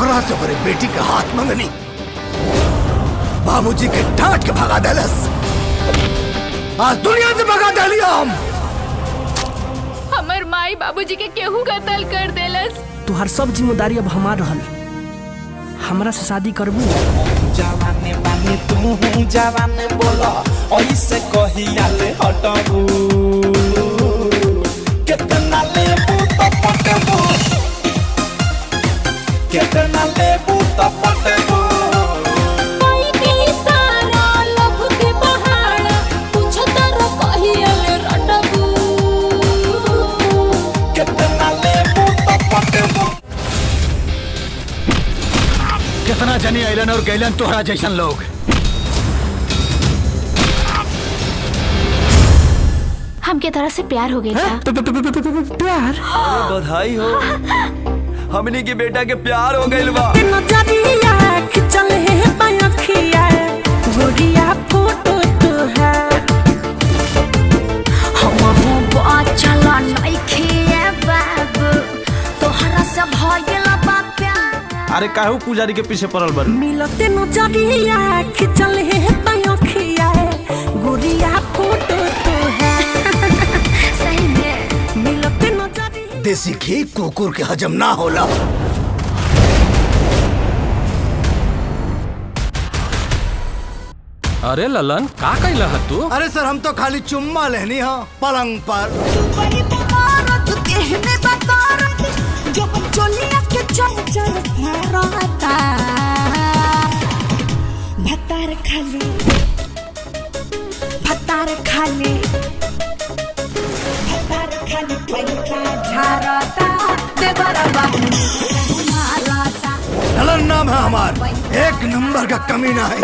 ओकरा से ओकरे बेटी के हाथ मंगनी, बाबूजी के डांट के भगा देलस। आज दुनिया से भगा देलिया हम। हमर माई बाबूजी के केहू कत्ल कर देलस। तुहार सब जिम्मेदारी अब हमार रहल। हमरा से शादी करबू? जवाने बानी तू जवान बोला ऐसे कहिया ले हटबू। कितना लेबू तो पटबू, कितना लेबू तो पटबू। कितना जनी अलन और गैलन तोहरा जैसन लोग। हमके तरह से प्यार हो गया था। प्यार? बधाई हो, हमनी के बेटा के प्यार हो गइल बा। अरे काहू पुजारी के पीछे पड़ल बड़? मिलते नजरिया खिंचल है अखिया, गोरिया फोटो तो है। सही में मिलते नजरिया। देसी घी कुकुर के हजम ना होला। अरे ललन का कइला है तू? अरे सर हम तो खाली चुम्मा लेनी हाँ पलंग पर। ललन नाम है हमार, एक नंबर का कमीना है।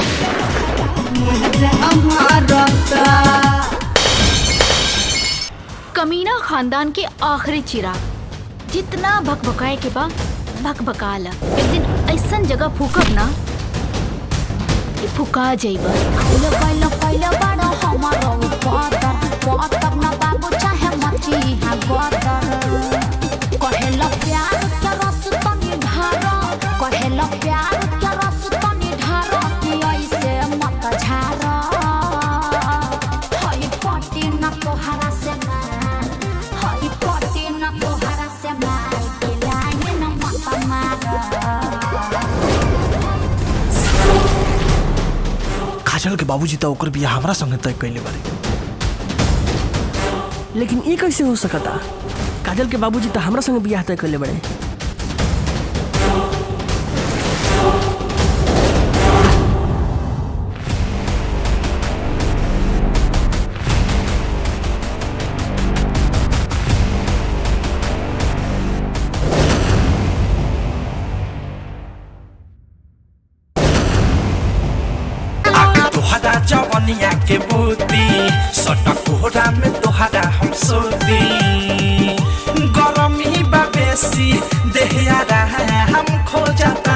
कमीना खानदान के आखिरी चिराग, जितना भकभकाए के बा भकभकाला। एक दिन ऐसन जगह फूकब ना कि फुका जाइबा। काजल के बाबूजी तो ओकर बियाह हमरा संगे तय कइले बारे। लेकिन ये कैसे हो सकता? काजल के बाबूजी तो हमरा संगे बियाह तय कइले बड़े। तोहरा जवनिया के बूती सटक कोहरा में तोहरा हम सोती। गरमी बा बेसी देहिया हम खो जाता